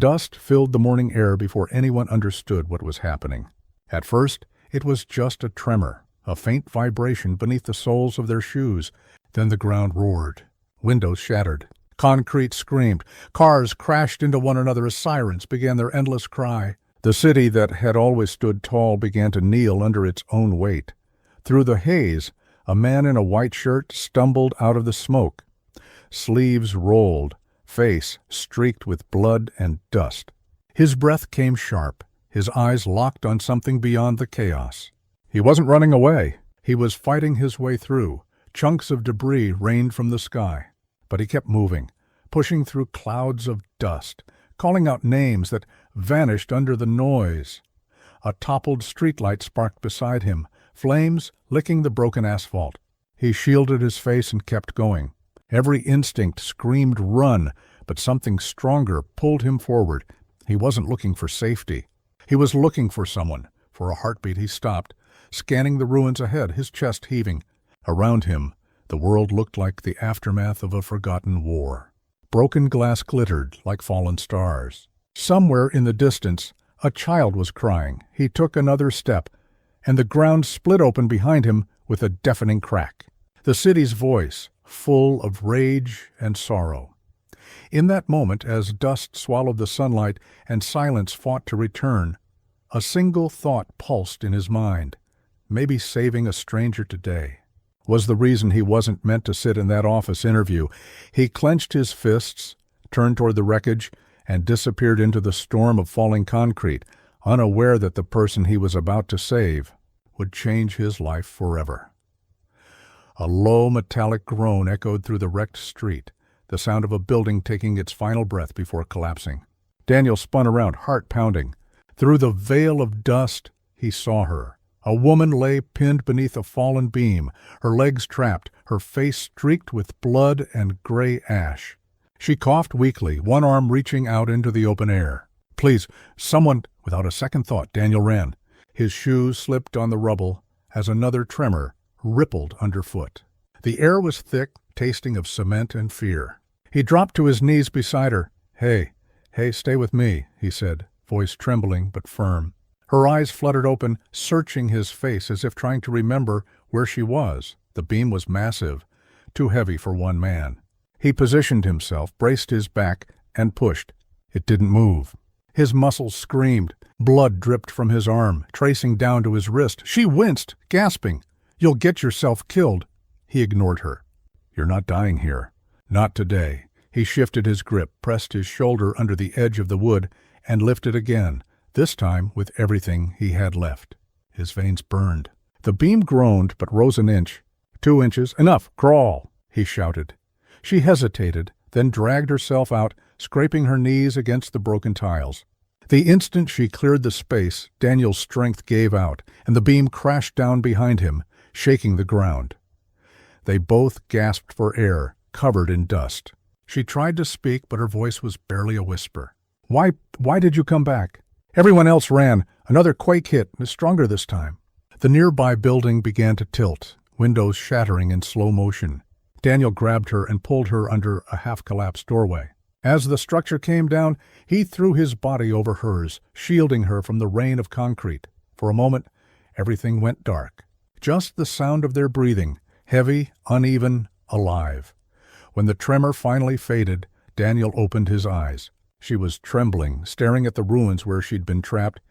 Dust filled the morning air before anyone understood what was happening. At first, it was just a tremor, a faint vibration beneath the soles of their shoes. Then the ground roared. Windows shattered. Concrete screamed. Cars crashed into one another as sirens began their endless cry. The city that had always stood tall began to kneel under its own weight. Through the haze, a man in a white shirt stumbled out of the smoke. Sleeves rolled, face streaked with blood and dust. His breath came sharp, his eyes locked on something beyond the chaos. He wasn't running away. He was fighting his way through. Chunks of debris rained from the sky. But he kept moving, pushing through clouds of dust, calling out names that vanished under the noise. A toppled streetlight sparked beside him, flames licking the broken asphalt. He shielded his face and kept going. Every instinct screamed run, but something stronger pulled him forward. He wasn't looking for safety. He was looking for someone. For a heartbeat he stopped, scanning the ruins ahead, his chest heaving. Around him, the world looked like the aftermath of a forgotten war. Broken glass glittered like fallen stars. Somewhere in the distance, a child was crying. He took another step, and the ground split open behind him with a deafening crack. The city's voice, full of rage and sorrow. In that moment, as dust swallowed the sunlight and silence fought to return, a single thought pulsed in his mind. Maybe saving a stranger today was the reason he wasn't meant to sit in that office interview. He clenched his fists, turned toward the wreckage, and disappeared into the storm of falling concrete, unaware that the person he was about to save would change his life forever. A low metallic groan echoed through the wrecked street, the sound of a building taking its final breath before collapsing. Daniel spun around, heart pounding. Through the veil of dust, he saw her. A woman lay pinned beneath a fallen beam, her legs trapped, her face streaked with blood and gray ash. She coughed weakly, one arm reaching out into the open air. "Please, someone!" Without a second thought, Daniel ran. His shoes slipped on the rubble as another tremor rippled underfoot. The air was thick, tasting of cement and fear. He dropped to his knees beside her. Hey, stay with me," he said, voice trembling but firm. Her eyes fluttered open, searching his face as if trying to remember where she was. The beam was massive, too heavy for one man. He positioned himself, braced his back, and pushed. It didn't move. His muscles screamed. Blood dripped from his arm, tracing down to his wrist. She winced, gasping. "You'll get yourself killed." He ignored her. "You're not dying here. Not today." He shifted his grip, pressed his shoulder under the edge of the wood, and lifted again, this time with everything he had left. His veins burned. The beam groaned, but rose an inch. 2 inches. "Enough! Crawl!" he shouted. She hesitated, then dragged herself out, scraping her knees against the broken tiles. The instant she cleared the space, Daniel's strength gave out, and the beam crashed down behind him, shaking the ground. They both gasped for air, covered in dust. She tried to speak, but her voice was barely a whisper. Why did you come back?" "Everyone else ran. Another quake hit, stronger this time." The nearby building began to tilt, windows shattering in slow motion. Daniel grabbed her and pulled her under a half-collapsed doorway. As the structure came down, he threw his body over hers, shielding her from the rain of concrete. For a moment, everything went dark. Just the sound of their breathing, heavy, uneven, alive. When the tremor finally faded, Daniel opened his eyes. She was trembling, staring at the ruins where she'd been trapped.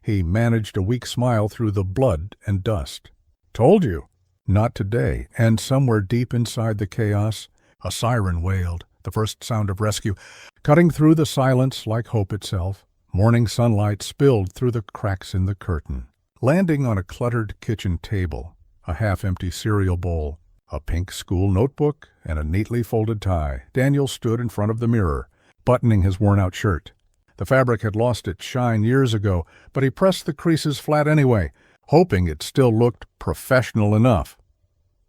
He managed a weak smile through the blood and dust. "Told you." Not today, and somewhere deep inside the chaos, a siren wailed, the first sound of rescue, cutting through the silence like hope itself. Morning sunlight spilled through the cracks in the curtain. Landing on a cluttered kitchen table, a half-empty cereal bowl, a pink school notebook, and a neatly folded tie, Daniel stood in front of the mirror, buttoning his worn-out shirt. The fabric had lost its shine years ago, but he pressed the creases flat anyway, hoping it still looked professional enough.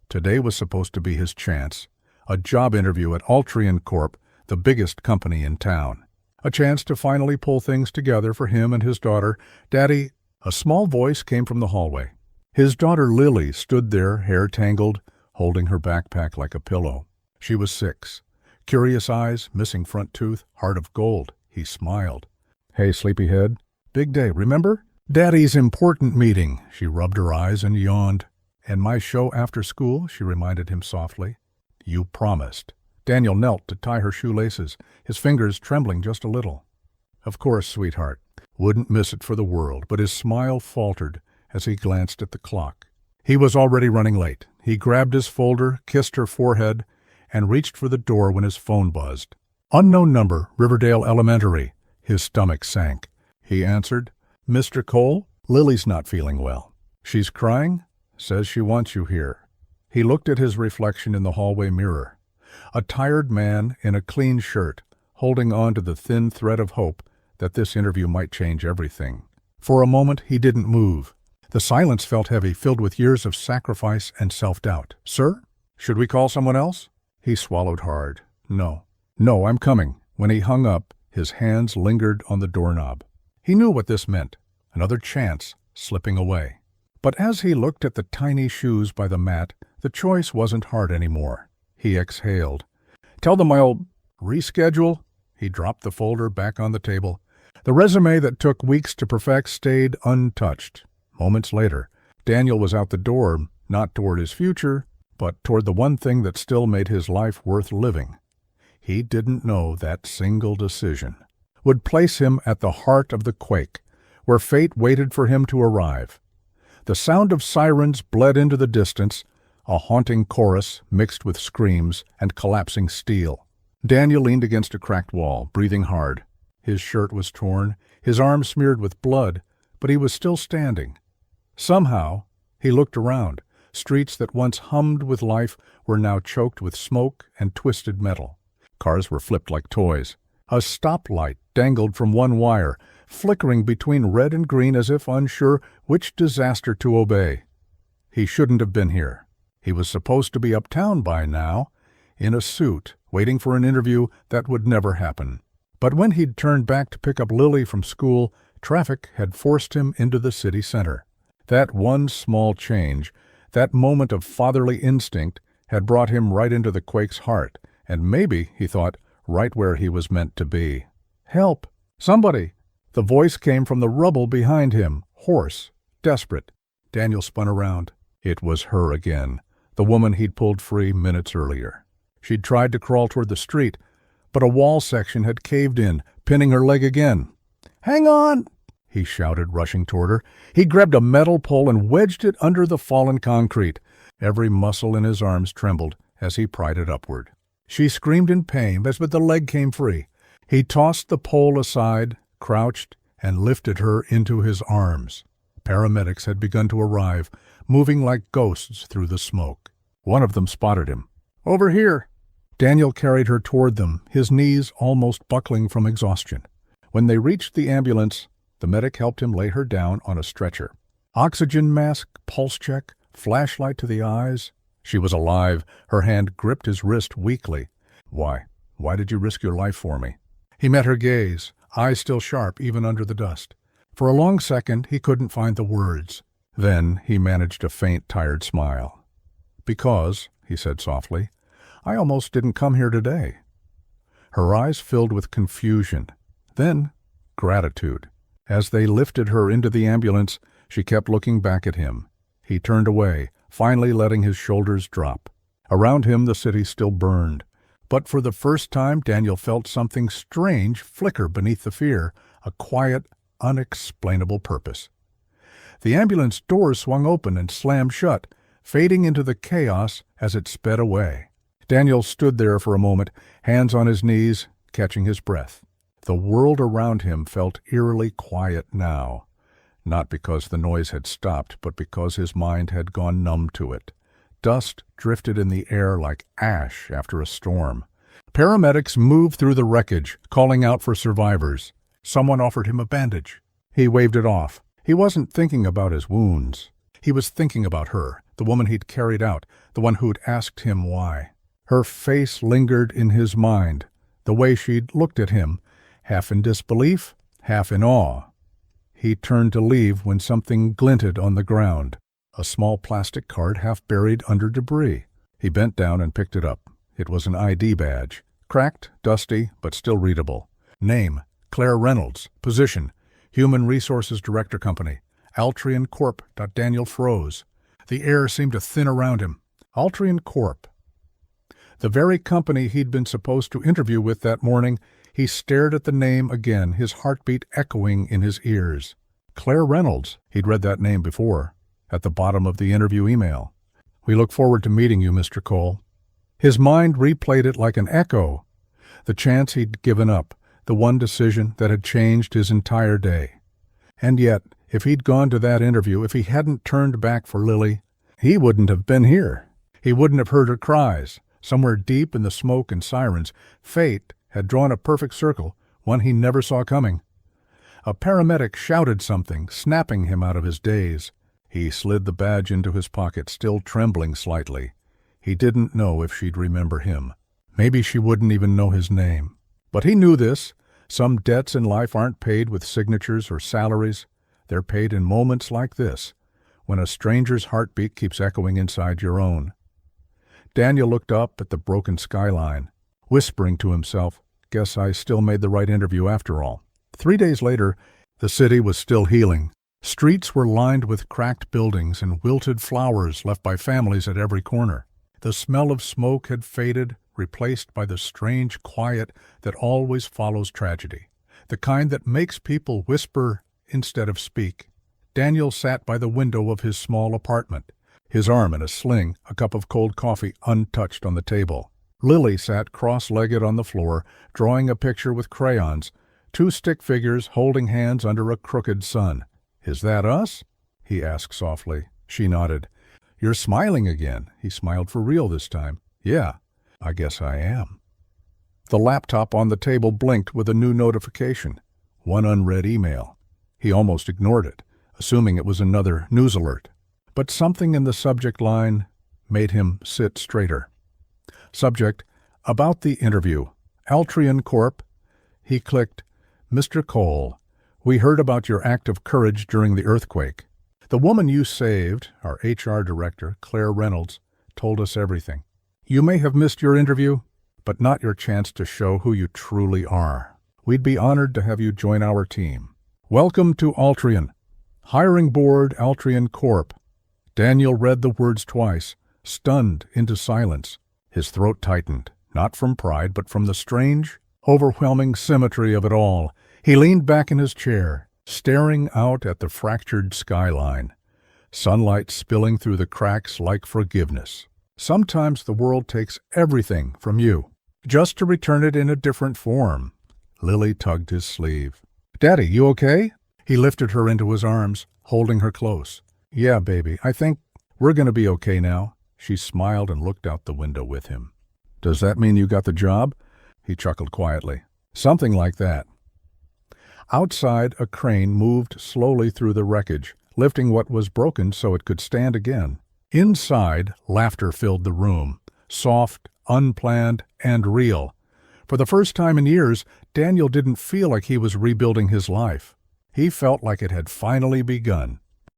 Today was supposed to be his chance. A job interview at Altrian Corp., the biggest company in town. A chance to finally pull things together for him and his daughter. "Daddy," a small voice came from the hallway. His daughter Lily stood there, hair tangled, holding her backpack like a pillow. She was 6. Curious eyes, missing front tooth, heart of gold. He smiled. "Hey, sleepyhead. Big day, remember? Daddy's important meeting." She rubbed her eyes and yawned. "And my show after school," she reminded him softly. "You promised." Daniel knelt to tie her shoelaces, his fingers trembling just a little. "Of course, sweetheart." Wouldn't miss it for the world, but his smile faltered as he glanced at the clock. He was already running late. He grabbed his folder, kissed her forehead, and reached for the door when his phone buzzed. "Unknown number, Riverdale Elementary." His stomach sank. He answered, "Mr. Cole, Lily's not feeling well." "She's crying? Says she wants you here." He looked at his reflection in the hallway mirror. A tired man in a clean shirt, holding on to the thin thread of hope that this interview might change everything. For a moment he didn't move. The silence felt heavy, filled with years of sacrifice and self-doubt. "Sir? Should we call someone else?" He swallowed hard. No, I'm coming." When he hung up, his hands lingered on the doorknob. He knew what this meant. Another chance slipping away. But as he looked at the tiny shoes by the mat, the choice wasn't hard anymore. He exhaled. "Tell them I'll reschedule." He dropped the folder back on the table. The resume that took weeks to perfect stayed untouched. Moments later, Daniel was out the door, not toward his future, but toward the one thing that still made his life worth living. He didn't know that single decision would place him at the heart of the quake, where fate waited for him to arrive. The sound of sirens bled into the distance, a haunting chorus mixed with screams and collapsing steel. Daniel leaned against a cracked wall, breathing hard. His shirt was torn, his arm smeared with blood, but he was still standing. Somehow, he looked around. Streets that once hummed with life were now choked with smoke and twisted metal. Cars were flipped like toys. A stoplight dangled from one wire, flickering between red and green as if unsure which disaster to obey. He shouldn't have been here. He was supposed to be uptown by now, in a suit, waiting for an interview that would never happen. But when he'd turned back to pick up Lily from school, traffic had forced him into the city center. That one small change, that moment of fatherly instinct, had brought him right into the quake's heart, and maybe, he thought, right where he was meant to be. "Help! Somebody!" The voice came from the rubble behind him, hoarse, desperate. Daniel spun around. It was her again, the woman he'd pulled free minutes earlier. She'd tried to crawl toward the street, but a wall section had caved in, pinning her leg again. "Hang on!" he shouted, rushing toward her. He grabbed a metal pole and wedged it under the fallen concrete. Every muscle in his arms trembled as he pried it upward. She screamed in pain, but the leg came free. He tossed the pole aside, crouched, and lifted her into his arms. Paramedics had begun to arrive, moving like ghosts through the smoke. One of them spotted him. "Over here!" Daniel carried her toward them, his knees almost buckling from exhaustion. When they reached the ambulance, the medic helped him lay her down on a stretcher. Oxygen mask, pulse check, flashlight to the eyes. She was alive. Her hand gripped his wrist weakly. Why did you risk your life for me?" He met her gaze, eyes still sharp even under the dust. For a long second, he couldn't find the words. Then he managed a faint, tired smile. "Because," he said softly, "I almost didn't come here today." Her eyes filled with confusion, then gratitude. As they lifted her into the ambulance, she kept looking back at him. He turned away, finally letting his shoulders drop. Around him the city still burned. But for the first time Daniel felt something strange flicker beneath the fear, a quiet, unexplainable purpose. The ambulance doors swung open and slammed shut, fading into the chaos as it sped away. Daniel stood there for a moment, hands on his knees, catching his breath. The world around him felt eerily quiet now, not because the noise had stopped, but because his mind had gone numb to it. Dust drifted in the air like ash after a storm. Paramedics moved through the wreckage, calling out for survivors. Someone offered him a bandage. He waved it off. He wasn't thinking about his wounds. He was thinking about her, the woman he'd carried out, the one who'd asked him why. Her face lingered in his mind, the way she'd looked at him, half in disbelief, half in awe. He turned to leave when something glinted on the ground, a small plastic card half buried under debris. He bent down and picked it up. It was an ID badge, cracked, dusty, but still readable. Name, Claire Reynolds, position, Human Resources Director Company, Altrian Corp. Daniel froze. The air seemed to thin around him. Altrian Corp. The very company he'd been supposed to interview with that morning. He stared at the name again, his heartbeat echoing in his ears. Claire Reynolds, he'd read that name before, at the bottom of the interview email. "We look forward to meeting you, Mr. Cole." His mind replayed it like an echo. The chance he'd given up, the one decision that had changed his entire day. And yet, if he'd gone to that interview, if he hadn't turned back for Lily, he wouldn't have been here. He wouldn't have heard her cries. Somewhere deep in the smoke and sirens, fate had drawn a perfect circle, one he never saw coming. A paramedic shouted something, snapping him out of his daze. He slid the badge into his pocket, still trembling slightly. He didn't know if she'd remember him. Maybe she wouldn't even know his name. But he knew this. Some debts in life aren't paid with signatures or salaries. They're paid in moments like this, when a stranger's heartbeat keeps echoing inside your own. Daniel looked up at the broken skyline, whispering to himself, "Guess I still made the right interview after all." 3 days later, the city was still healing. Streets were lined with cracked buildings and wilted flowers left by families at every corner. The smell of smoke had faded, replaced by the strange quiet that always follows tragedy, the kind that makes people whisper instead of speak. Daniel sat by the window of his small apartment, his arm in a sling, a cup of cold coffee untouched on the table. Lily sat cross-legged on the floor, drawing a picture with crayons, 2 stick figures holding hands under a crooked sun. "Is that us?" he asked softly. She nodded. "You're smiling again." He smiled for real this time. "Yeah, I guess I am." The laptop on the table blinked with a new notification. One unread email. He almost ignored it, assuming it was another news alert. But something in the subject line made him sit straighter. Subject, about the interview. Altrian Corp. He clicked, "Mr. Cole, we heard about your act of courage during the earthquake. The woman you saved, our HR director, Claire Reynolds, told us everything. You may have missed your interview, but not your chance to show who you truly are. We'd be honored to have you join our team. Welcome to Altrian. Hiring board Altrian Corp." Daniel read the words twice, stunned into silence. His throat tightened, not from pride, but from the strange, overwhelming symmetry of it all. He leaned back in his chair, staring out at the fractured skyline, sunlight spilling through the cracks like forgiveness. Sometimes the world takes everything from you, just to return it in a different form. Lily tugged his sleeve. "Daddy, you okay?" He lifted her into his arms, holding her close. "Yeah, baby, I think we're going to be okay now." She smiled and looked out the window with him. "Does that mean you got the job?" He chuckled quietly. "Something like that." Outside, a crane moved slowly through the wreckage, lifting what was broken so it could stand again. Inside, laughter filled the room, soft, unplanned, and real. For the first time in years, Daniel didn't feel like he was rebuilding his life. He felt like it had finally begun.